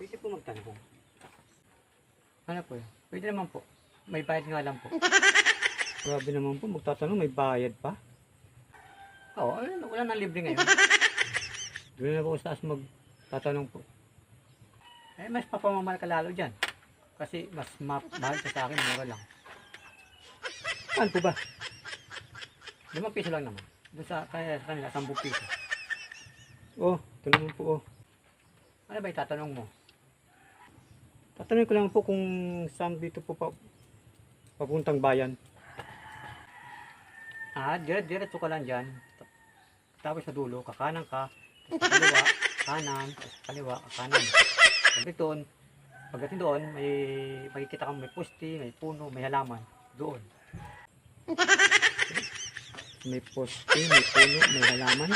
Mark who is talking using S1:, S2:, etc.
S1: Pwede po magtanong. Ano po yun? Pwede naman po. May bayad nga lang po. Grabe naman po, magtatanong, may bayad pa. Oo, wala nang libre ngayon. Doon na po sa taas magtatanong po. Eh, mas papamamahal ka lalo dyan. Kasi mas mahal ka sa akin, mura lang. Saan po ba? 5 piso lang naman. Doon sa kanila, 10 piso. Oh, ito naman po oh. Ano ba itatanong mo? Tatanungin ko lang po kung saan dito po papuntang bayan. Diretso ka lang dyan. Tapos sa dulo, kakanan ka. Kaliwa, kanan, kaliwa, kanan. Pagdating doon, may makikita kang may poste, may puno, may halaman. Doon. May poste, may puno, may halaman.